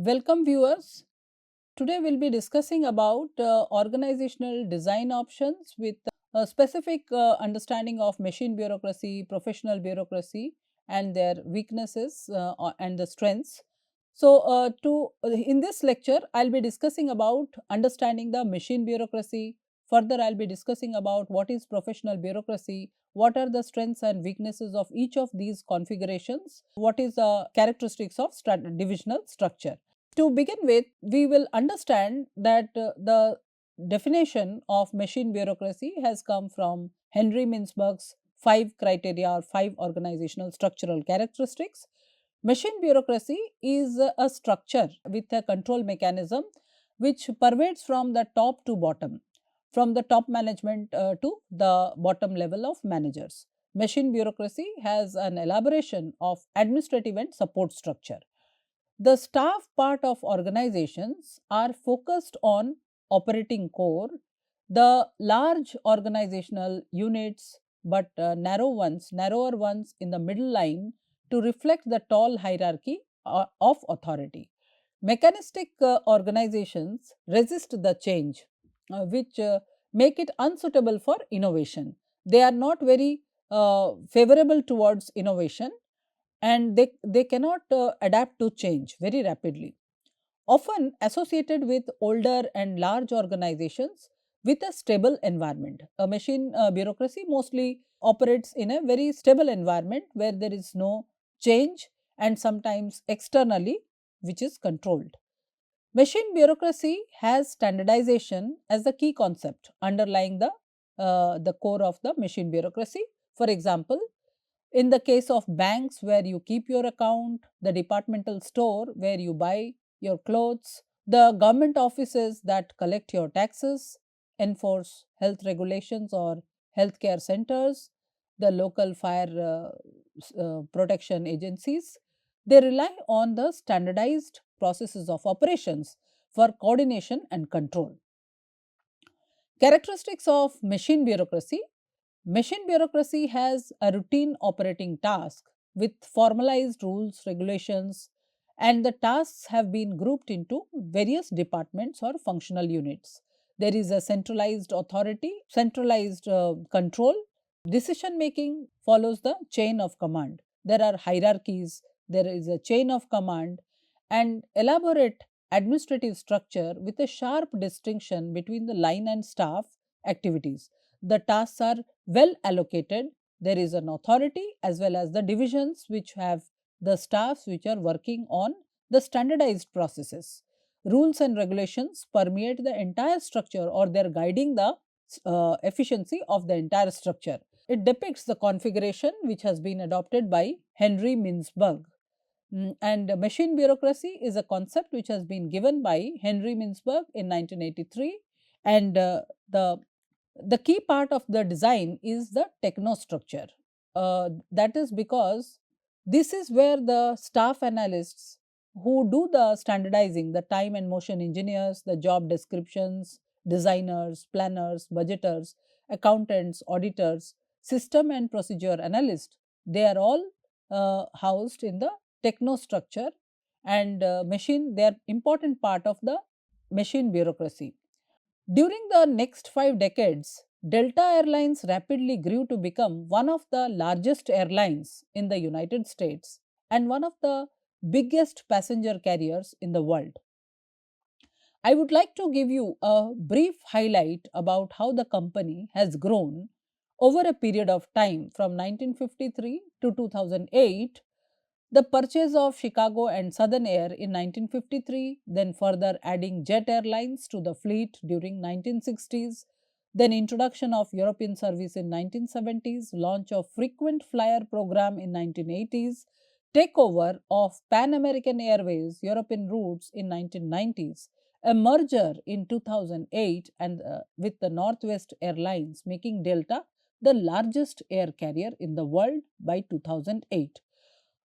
Welcome viewers. Today we'll be discussing about organizational design options with a specific understanding of machine bureaucracy, professional bureaucracy and their weaknesses and the strengths. In this lecture I'll be discussing about understanding the machine bureaucracy. Further I'll be discussing about what is professional bureaucracy, what are the strengths and weaknesses of each of these configurations, what is the characteristics of divisional structure. To begin with, we will understand that the definition of machine bureaucracy has come from Henry Mintzberg's 5 organizational structural characteristics. Machine bureaucracy is a structure with a control mechanism which pervades from the top to bottom, from the top management to the bottom level of managers. Machine bureaucracy has an elaboration of administrative and support structure. The staff part of organizations are focused on operating core, the large organizational units, but narrower ones in the middle line to reflect the tall hierarchy of authority. Mechanistic organizations resist the change, which make it unsuitable for innovation. They are not very favorable towards innovation, and they cannot adapt to change very rapidly. Often associated with older and large organizations with a stable environment. A machine bureaucracy mostly operates in a very stable environment where there is no change and sometimes externally which is controlled. Machine bureaucracy has standardization as the key concept underlying the core of the machine bureaucracy. For example, in the case of banks where you keep your account, the departmental store where you buy your clothes, the government offices that collect your taxes, enforce health regulations or healthcare centers, the local fire protection agencies, they rely on the standardized processes of operations for coordination and control. Characteristics of machine bureaucracy. Machine bureaucracy has a routine operating task with formalized rules, regulations, and the tasks have been grouped into various departments or functional units. There is a centralized authority, centralized control. Decision making follows the chain of command. There are hierarchies, there is a chain of command, and elaborate administrative structure with a sharp distinction between the line and staff activities. The tasks are well allocated. There is an authority as well as the divisions which have the staffs which are working on the standardized processes. Rules and regulations permeate the entire structure or they are guiding the efficiency of the entire structure. It depicts the configuration which has been adopted by Henry Mintzberg. And machine bureaucracy is a concept which has been given by Henry Mintzberg in 1983, and the key part of the design is the technostructure. That is because this is where the staff analysts who do the standardizing, the time and motion engineers, the job descriptions, designers, planners, budgeters, accountants, auditors, system and procedure analysts, they are all housed in the technostructure, and machine, they are important part of the machine bureaucracy. During the next 5 decades, Delta Airlines rapidly grew to become one of the largest airlines in the United States and one of the biggest passenger carriers in the world. I would like to give you a brief highlight about how the company has grown over a period of time from 1953 to 2008. The purchase of Chicago and Southern Air in 1953, then further adding jet airlines to the fleet during 1960s, then introduction of European service in 1970s, launch of frequent flyer program in 1980s, takeover of Pan American Airways European routes in 1990s, a merger in 2008 and with the Northwest Airlines, making Delta the largest air carrier in the world by 2008,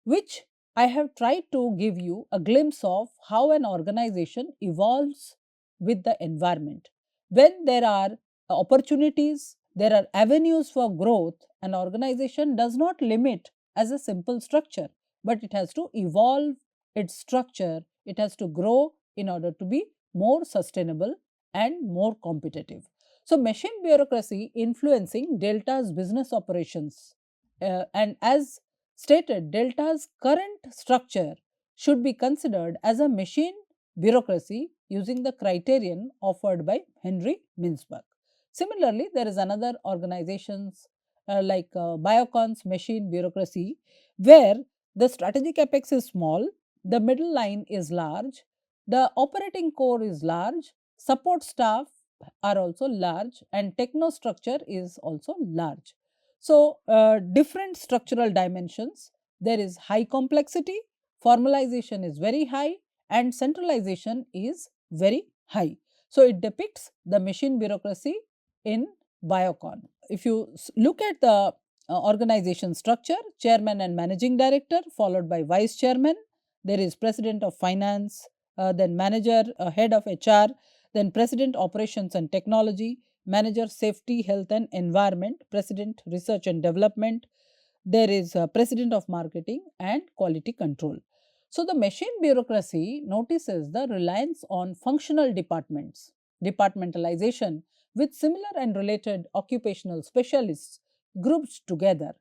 which I have tried to give you a glimpse of how an organization evolves with the environment. When there are opportunities, there are avenues for growth, an organization does not limit as a simple structure, but it has to evolve its structure It has to grow in order to be more sustainable and more competitive. So, machine bureaucracy influencing Delta's business operations. And as stated, Delta's current structure should be considered as a machine bureaucracy using the criterion offered by Henry Mintzberg. Similarly, there is another organizations like Biocon's machine bureaucracy, where the strategic apex is small, the middle line is large, the operating core is large, support staff are also large, and techno structure is also large. So, different structural dimensions. There is high complexity, formalization is very high, and centralization is very high. So, it depicts the machine bureaucracy in Biocon. If you look at the organization structure, chairman and managing director, followed by vice chairman, there is president of finance, then manager, head of HR, then president operations and technology, manager safety, health and environment, president research and development, there is president of marketing and quality control. So, the machine bureaucracy notices the reliance on functional departments, departmentalization with similar and related occupational specialists grouped together.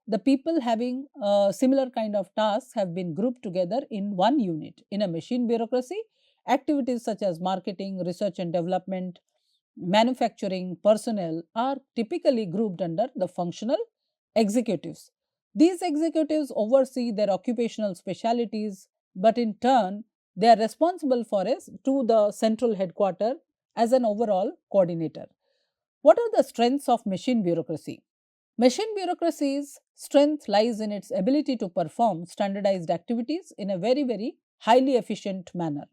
The people having similar kind of tasks have been grouped together in one unit. In a machine bureaucracy, activities such as marketing, research and development, manufacturing, personnel are typically grouped under the functional executives. These executives oversee their occupational specialities, but in turn, they are responsible for us to the central headquarter as an overall coordinator. What are the strengths of machine bureaucracy? Machine bureaucracy's strength lies in its ability to perform standardized activities in a very highly efficient manner.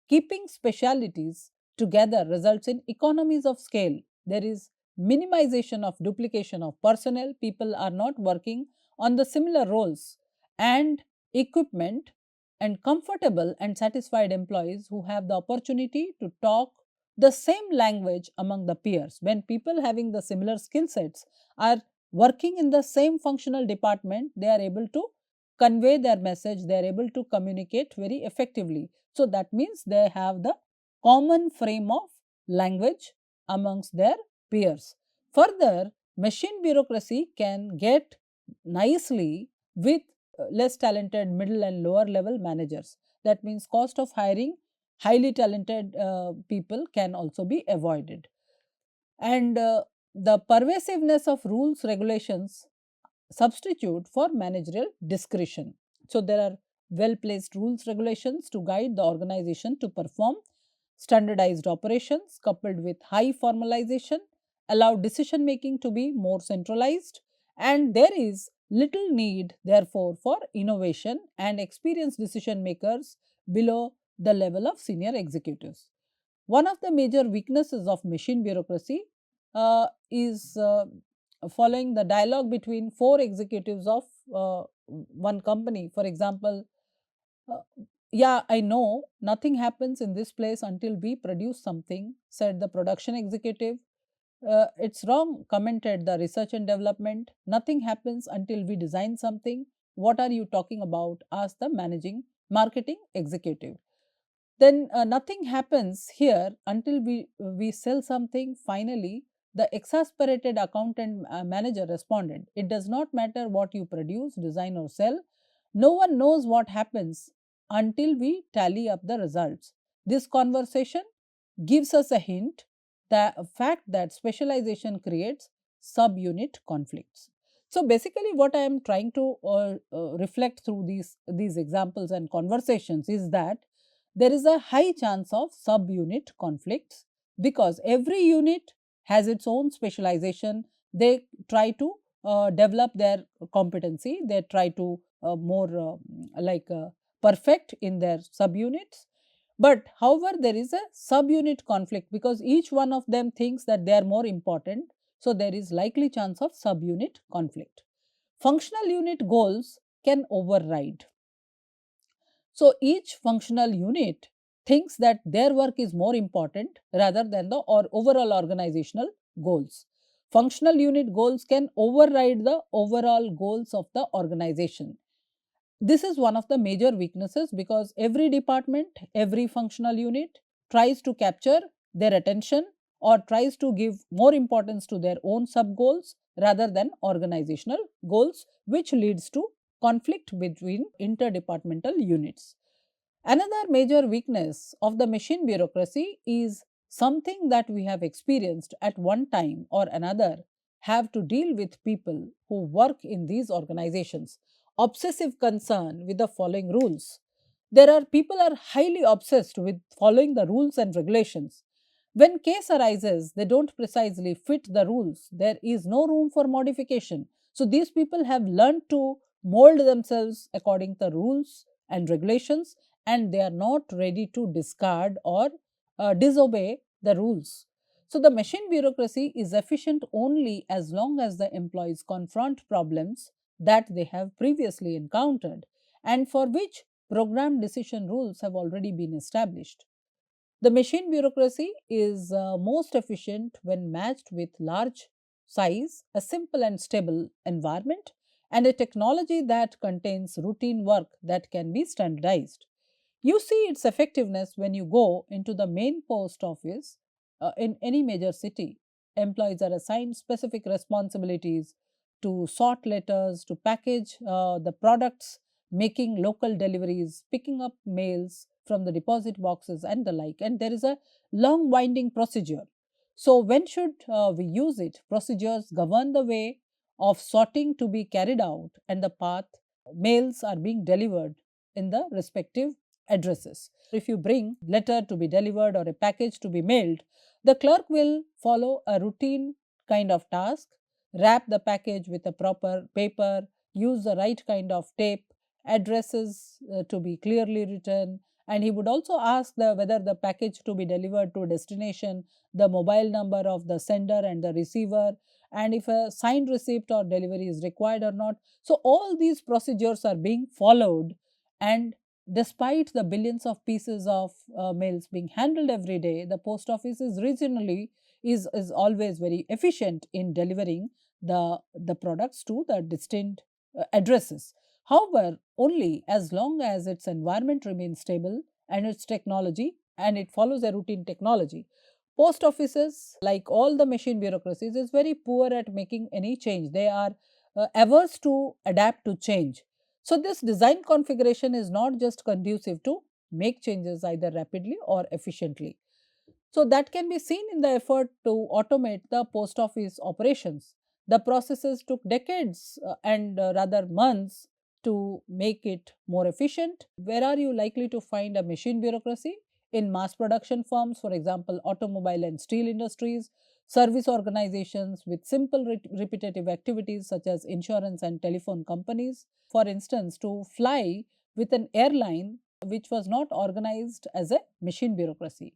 Keeping specialities together results in economies of scale. There is minimization of duplication of personnel. People are not working on the similar roles and equipment, and comfortable and satisfied employees who have the opportunity to talk the same language among the peers. When people having the similar skill sets are working in the same functional department, they are able to convey their message, they are able to communicate very effectively. So, that means they have the common frame of language amongst their peers. Further, machine bureaucracy can get nicely with less talented middle and lower level managers. That means cost of hiring highly talented people can also be avoided. And the pervasiveness of rules, regulations substitute for managerial discretion. So, there are well placed rules, regulations to guide the organization to perform standardized operations coupled with high formalization, allow decision making to be more centralized, and there is little need therefore for innovation and experienced decision makers below the level of senior executives. One of the major weaknesses of machine bureaucracy is following the dialogue between four executives of one company. For example, uh, yeah, I know nothing happens in this place until we produce something, said the production executive. It's wrong, commented the research and development. Nothing happens until we design something. What are you talking about? Asked the managing marketing executive. Then nothing happens here until we sell something. Finally, the exasperated accountant manager responded, it does not matter what you produce, design or sell. No one knows what happens until we tally up the results. This conversation gives us a hint, the fact that specialization creates subunit conflicts. So basically what I am trying to reflect through these examples and conversations is that there is a high chance of subunit conflicts, because every unit has its own specialization. They try to develop their competency, they try to more perfect in their subunits. But however, there is a subunit conflict because each one of them thinks that they are more important. So, there is likely chance of subunit conflict. Functional unit goals can override. So, each functional unit thinks that their work is more important rather than the overall organizational goals. Functional unit goals can override the overall goals of the organization. This is one of the major weaknesses because every department, every functional unit tries to capture their attention or tries to give more importance to their own sub goals rather than organizational goals, which leads to conflict between interdepartmental units. Another major weakness of the machine bureaucracy is something that we have experienced at one time or another have to deal with people who work in these organizations. Obsessive concern with the following rules. There are people are highly obsessed with following the rules and regulations. When case arises, they don't precisely fit the rules. There is no room for modification. So these people have learned to mold themselves according to the rules and regulations, and they are not ready to discard or disobey the rules. So the machine bureaucracy is efficient only as long as the employees confront problems that they have previously encountered and for which program decision rules have already been established. The machine bureaucracy is most efficient when matched with large size, a simple and stable environment, and a technology that contains routine work that can be standardized. You see its effectiveness when you go into the main post office in any major city. Employees are assigned specific responsibilities to sort letters, to package the products, making local deliveries, picking up mails from the deposit boxes, and the like. And there is a long winding procedure. So, when should we use it? Procedures govern the way of sorting to be carried out and the path mails are being delivered in the respective addresses. If you bring letter to be delivered or a package to be mailed, the clerk will follow a routine kind of task, wrap the package with a proper paper, use the right kind of tape, addresses to be clearly written, and he would also ask whether the package to be delivered to a destination, the mobile number of the sender and the receiver, and if a signed receipt or delivery is required or not. So all these procedures are being followed, and despite the billions of pieces of mails being handled every day, the post office is regionally is always very efficient in delivering the products to the distinct addresses. However, only as long as its environment remains stable and its technology and it follows a routine technology. Post offices, like all the machine bureaucracies, is very poor at making any change. They are averse to adapt to change. So, this design configuration is not just conducive to make changes either rapidly or efficiently. So, that can be seen in the effort to automate the post office operations. The processes took decades and rather months to make it more efficient. Where are you likely to find a machine bureaucracy? In mass production firms, for example, automobile and steel industries, service organizations with simple repetitive activities such as insurance and telephone companies. For instance, to fly with an airline which was not organized as a machine bureaucracy.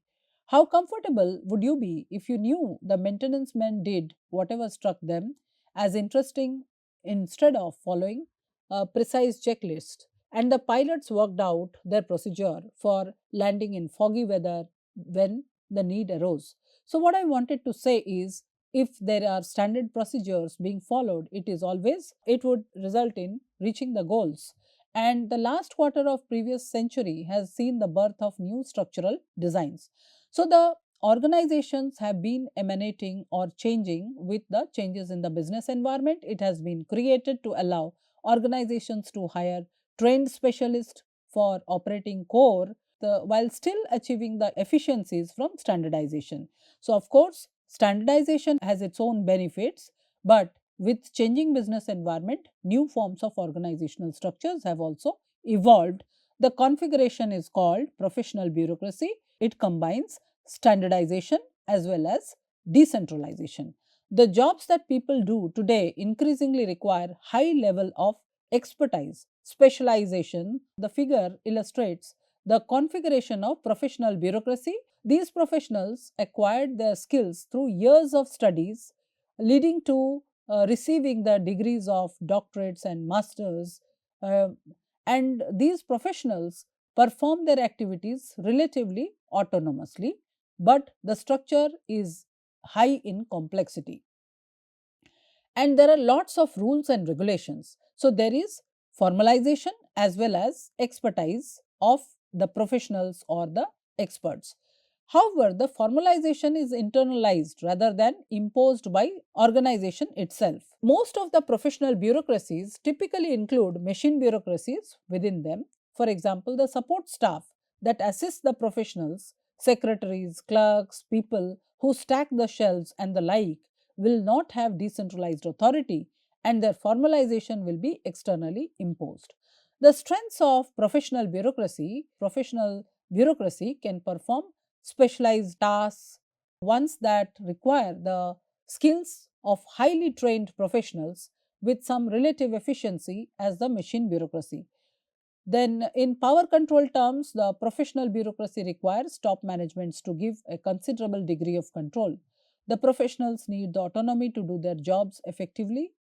How comfortable would you be if you knew the maintenance men did whatever struck them as interesting instead of following a precise checklist? And the pilots worked out their procedure for landing in foggy weather when the need arose. So, what I wanted to say is if there are standard procedures being followed, it would result in reaching the goals. And the last quarter of previous century has seen the birth of new structural designs. So the organizations have been emanating or changing with the changes in the business environment. It has been created to allow organizations to hire trained specialists for operating core while still achieving the efficiencies from standardization. So, of course, standardization has its own benefits, but with changing business environment, new forms of organizational structures have also evolved. The configuration is called professional bureaucracy. It combines standardization as well as decentralization. The jobs that people do today increasingly require high level of expertise, specialization. The figure illustrates the configuration of professional bureaucracy. These professionals acquired their skills through years of studies, leading to receiving the degrees of doctorates and masters. Uh, and these professionals perform their activities relatively autonomously, but the structure is high in complexity. And there are lots of rules and regulations. So, there is formalization as well as expertise of the professionals or the experts. However, the formalization is internalized rather than imposed by organization itself. Most of the professional bureaucracies typically include machine bureaucracies within them. For example, the support staff that assist the professionals, secretaries, clerks, people who stack the shelves and the like will not have decentralized authority, and their formalization will be externally imposed. The strengths of professional bureaucracy can perform specialized tasks, ones that require the skills of highly trained professionals with some relative efficiency as the machine bureaucracy. Then, in power control terms, the professional bureaucracy requires top managements to give a considerable degree of control. The professionals need the autonomy to do their jobs effectively.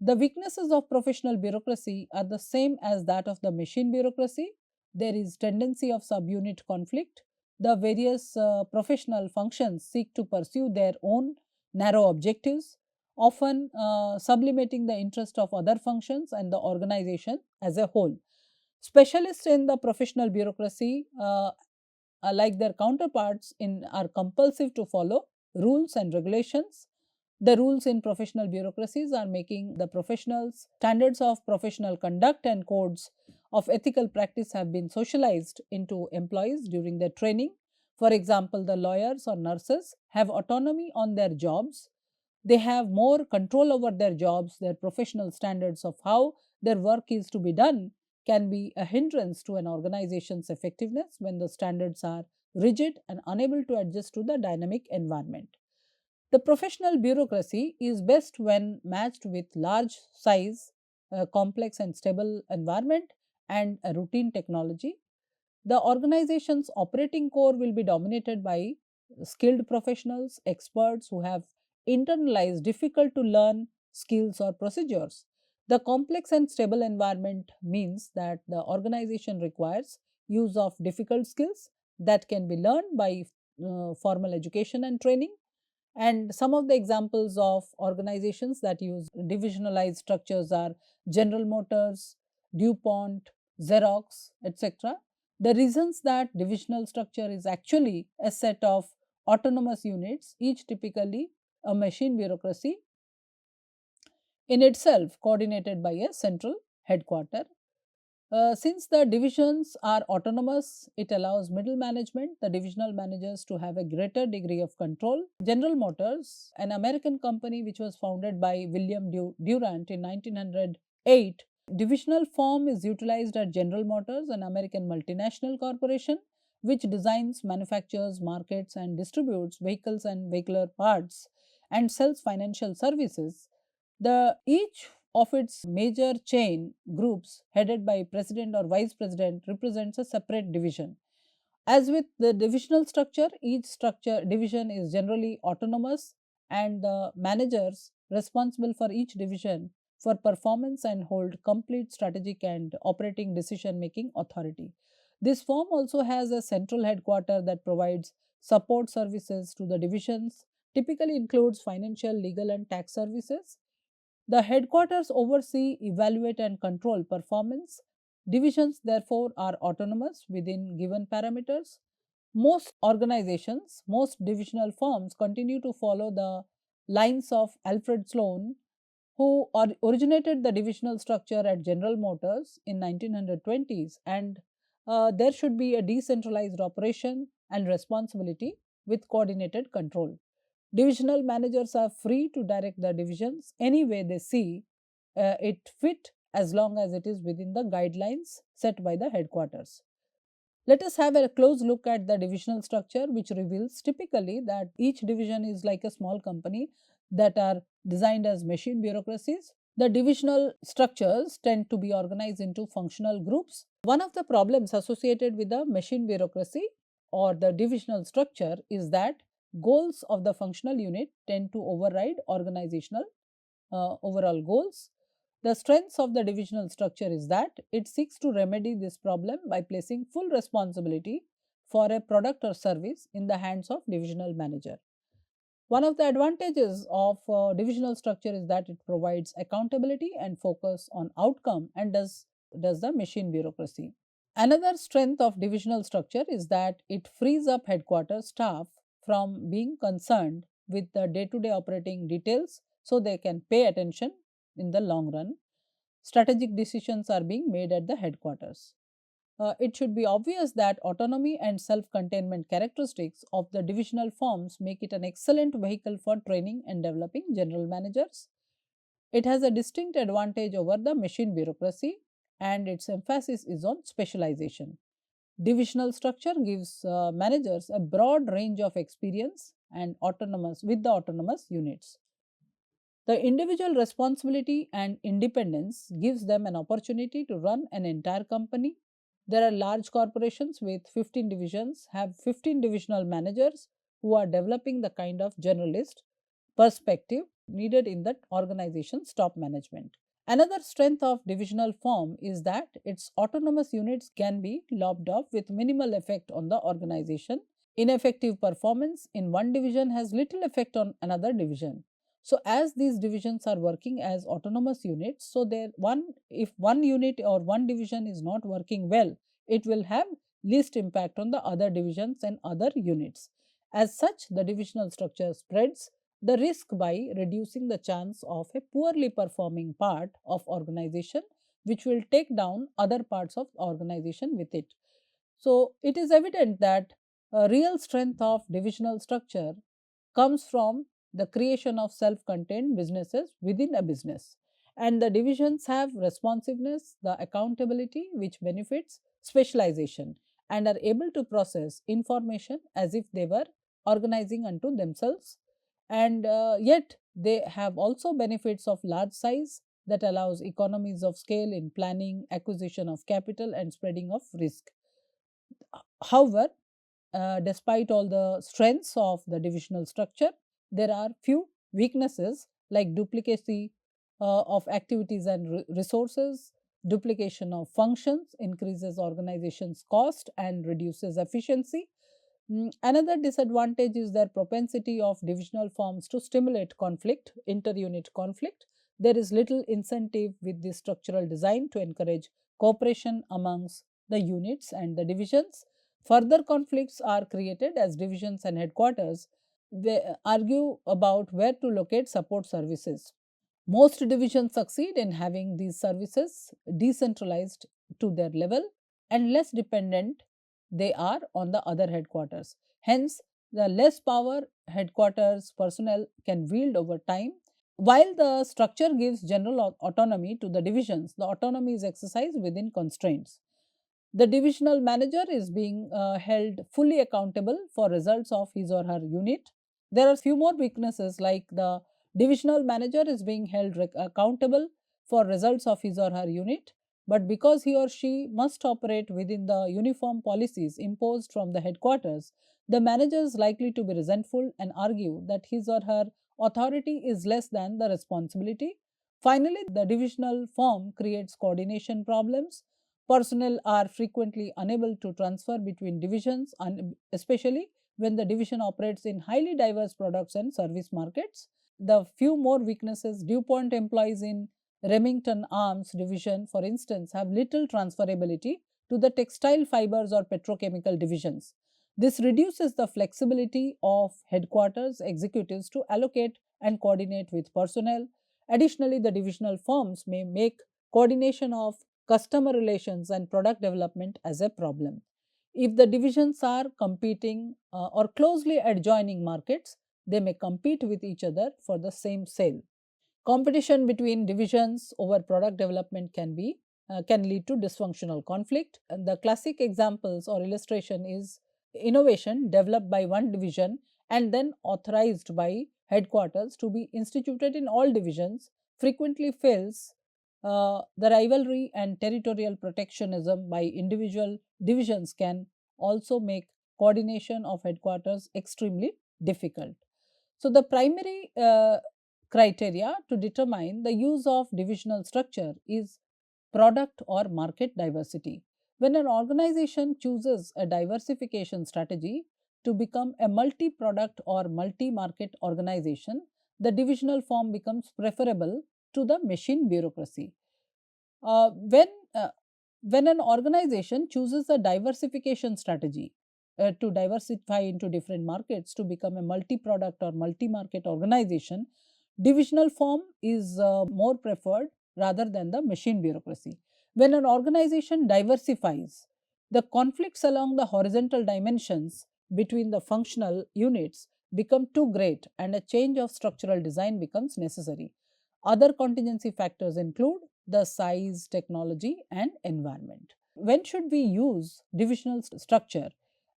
The weaknesses of professional bureaucracy are the same as that of the machine bureaucracy. There is tendency of subunit conflict. The various professional functions seek to pursue their own narrow objectives, often sublimating the interest of other functions and the organization as a whole. Specialists in the professional bureaucracy, like their counterparts, are compulsive to follow rules and regulations. The rules in professional bureaucracies are making the professionals. Standards of professional conduct and codes of ethical practice have been socialized into employees during their training. For example, the lawyers or nurses have autonomy on their jobs. They have more control over their jobs. Their professional standards of how their work is to be done can be a hindrance to an organization's effectiveness when the standards are rigid and unable to adjust to the dynamic environment. The professional bureaucracy is best when matched with large size, complex and stable environment and a routine technology. The organization's operating core will be dominated by skilled professionals, experts who have internalized difficult to learn skills or procedures. The complex and stable environment means that the organization requires use of difficult skills that can be learned by formal education and training. And some of the examples of organizations that use divisionalized structures are General Motors, DuPont, Xerox, etc. The reasons that divisional structure is actually a set of autonomous units, each typically a machine bureaucracy in itself, coordinated by a central headquarter. Since the divisions are autonomous, it allows middle management, the divisional managers, to have a greater degree of control. General Motors, an American company which was founded by William Durant in 1908, divisional form is utilized at General Motors, an American multinational corporation which designs, manufactures, markets, and distributes vehicles and vehicular parts and sells financial services. The each of its major chain groups headed by president or vice president represents a separate division. As with the divisional structure, each structure division is generally autonomous, and the managers responsible for each division for performance and hold complete strategic and operating decision making authority. This firm also has a central headquarter that provides support services to the divisions, typically includes financial, legal and tax services. The headquarters oversee, evaluate, and control performance. Divisions, therefore, are autonomous within given parameters. Most organizations, most divisional firms continue to follow the lines of Alfred Sloan, who originated the divisional structure at General Motors in 1920s, and there should be a decentralized operation and responsibility with coordinated control. Divisional managers are free to direct the divisions any way they see it fit, as long as it is within the guidelines set by the headquarters. Let us have a close look at the divisional structure, which reveals typically that each division is like a small company that are designed as machine bureaucracies. The divisional structures tend to be organized into functional groups. One of the problems associated with the machine bureaucracy or the divisional structure is that goals of the functional unit tend to override organizational overall goals. The strengths of the divisional structure is that it seeks to remedy this problem by placing full responsibility for a product or service in the hands of divisional manager. One of the advantages of divisional structure is that it provides accountability and focus on outcome and does does the machine bureaucracy. Another strength of divisional structure is that it frees up headquarters staff from being concerned with the day to day operating details so they can pay attention in the long run. Strategic decisions are being made at the headquarters. It should be obvious that autonomy and self containment characteristics of the divisional forms make it an excellent vehicle for training and developing general managers. It has a distinct advantage over the machine bureaucracy, and its emphasis is on specialization. Divisional structure gives managers a broad range of experience and autonomous with the autonomous units. The individual responsibility and independence gives them an opportunity to run an entire company. There are large corporations with 15 divisions, have 15 divisional managers who are developing the kind of generalist perspective needed in that organization's top management. Another strength of divisional form is that its autonomous units can be lopped off with minimal effect on the organization. Ineffective performance in one division has little effect on another division. So as these divisions are working as autonomous units, so there one if one unit or one division is not working well, it will have least impact on the other divisions and other units. As such, the divisional structure spreads the risk by reducing the chance of a poorly performing part of organization which will take down other parts of organization with it. So it is evident that a real strength of divisional structure comes from the creation of self contained businesses within a business. And the divisions have responsiveness, the accountability, which benefits specialization and are able to process information as if they were organizing unto themselves. And yet, they have also benefits of large size that allows economies of scale in planning, acquisition of capital, and spreading of risk. However, despite all the strengths of the divisional structure, there are few weaknesses like duplicacy of activities and resources, duplication of functions increases organization's cost and reduces efficiency. Another disadvantage is their propensity of divisional forms to stimulate conflict, inter-unit conflict. There is little incentive with this structural design to encourage cooperation amongst the units and the divisions. Further conflicts are created as divisions and headquarters they argue about where to locate support services. Most divisions succeed in having these services decentralized to their level and less dependent they are on the other headquarters. Hence, the less power headquarters personnel can wield over time. While the structure gives general autonomy to the divisions, the autonomy is exercised within constraints. The divisional manager is being held fully accountable for results of his or her unit. There are few more weaknesses like the divisional manager is being held accountable for results of his or her unit, but because he or she must operate within the uniform policies imposed from the headquarters, the manager is likely to be resentful and argue that his or her authority is less than the responsibility. Finally, the divisional form creates coordination problems. Personnel are frequently unable to transfer between divisions, especially when the division operates in highly diverse products and service markets. The few more weaknesses DuPont employees in Remington Arms division, for instance, have little transferability to the textile fibers or petrochemical divisions. This reduces the flexibility of headquarters executives to allocate and coordinate with personnel. Additionally, the divisional firms may make coordination of customer relations and product development as a problem. If the divisions are competing or closely adjoining markets, they may compete with each other for the same sale. Competition between divisions over product development can lead to dysfunctional conflict. And the classic examples or illustration is innovation developed by one division and then authorized by headquarters to be instituted in all divisions frequently fails. The rivalry and territorial protectionism by individual divisions can also make coordination of headquarters extremely difficult. So, the primary criteria to determine the use of divisional structure is product or market diversity. When an organization chooses a diversification strategy to become a multi product or multi market organization, the divisional form becomes preferable to the machine bureaucracy. When When an organization chooses a diversification strategy to diversify into different markets to become a multi product or multi market organization, divisional form is more preferred rather than the machine bureaucracy. When an organization diversifies, the conflicts along the horizontal dimensions between the functional units become too great and a change of structural design becomes necessary. Other contingency factors include the size, technology, and environment. When should we use divisional structure?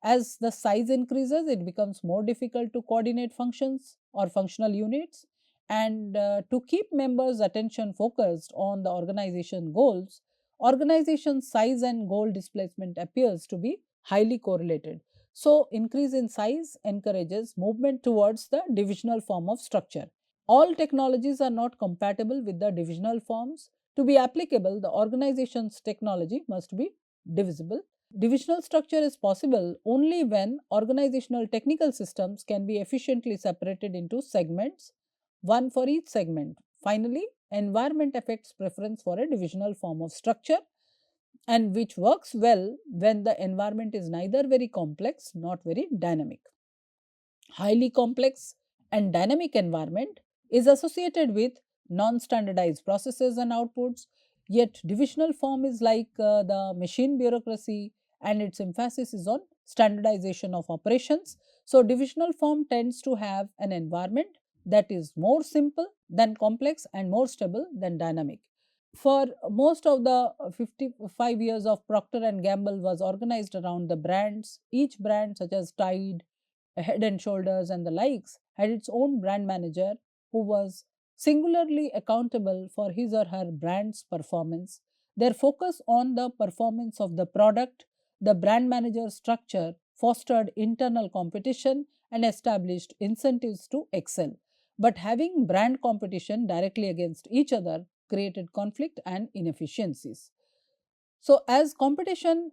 As the size increases, it becomes more difficult to coordinate functions or functional units. And to keep members' attention focused on the organization goals, organization size and goal displacement appears to be highly correlated. So, increase in size encourages movement towards the divisional form of structure. All technologies are not compatible with the divisional forms. To be applicable, the organization's technology must be divisible. Divisional structure is possible only when organizational technical systems can be efficiently separated into segments, one for each segment. Finally, environment affects preference for a divisional form of structure, and which works well when the environment is neither very complex nor very dynamic. Highly complex and dynamic environment is associated with non-standardized processes and outputs, yet divisional form is like the machine bureaucracy, and its emphasis is on standardization of operations. So divisional form tends to have an environment that is more simple than complex and more stable than dynamic. For most of the 55 years of Procter and Gamble was organized around the brands. Each brand, such as Tide, Head and Shoulders, and the likes, had its own brand manager who was singularly accountable for his or her brand's performance. Their focus on the performance of the product, the brand manager structure fostered internal competition and established incentives to excel. But having brand competition directly against each other created conflict and inefficiencies. So, as competition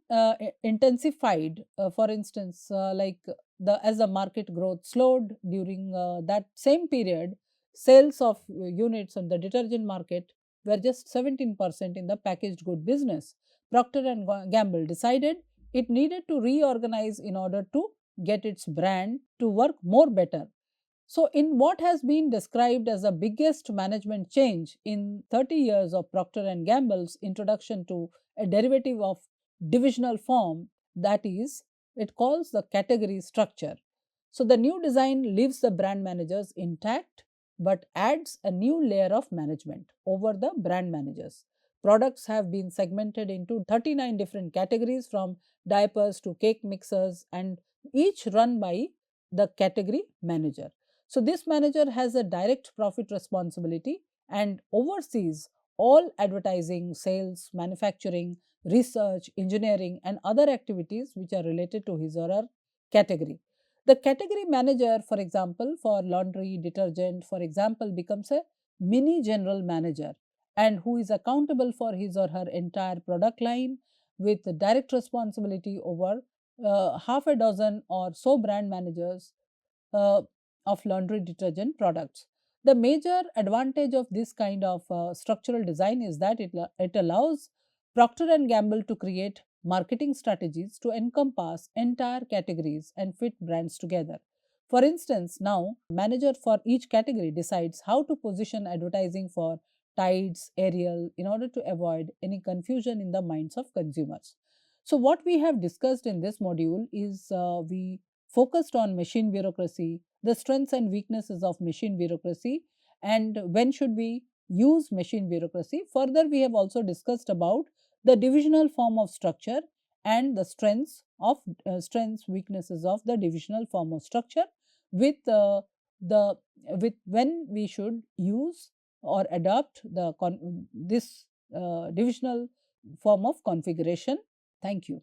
intensified, for instance, like the as the market growth slowed during that same period, sales of units on the detergent market were just 17% in the packaged good business. Procter and Gamble decided it needed to reorganize in order to get its brand to work more better. So, in what has been described as the biggest management change in 30 years of Procter and Gamble's introduction to a derivative of divisional form, that is, it calls the category structure. So, the new design leaves the brand managers intact but adds a new layer of management over the brand managers. Products have been segmented into 39 different categories from diapers to cake mixers, and each run by the category manager. So, this manager has a direct profit responsibility and oversees all advertising, sales, manufacturing, research, engineering, and other activities which are related to his or her category. The category manager, for example, for laundry, detergent, for example, becomes a mini general manager and who is accountable for his or her entire product line with direct responsibility over half a dozen or so brand managers uh, of laundry detergent products. The major advantage of this kind of structural design is that it allows Procter and Gamble to create marketing strategies to encompass entire categories and fit brands together. For instance, now manager for each category decides how to position advertising for Tides, Ariel in order to avoid any confusion in the minds of consumers. So, what we have discussed in this module is we focused on machine bureaucracy, the strengths and weaknesses of machine bureaucracy, and when should we use machine bureaucracy. Further, we have also discussed about the divisional form of structure and the strengths weaknesses of the divisional form of structure with the with when we should use or adopt this divisional form of configuration. Thank you.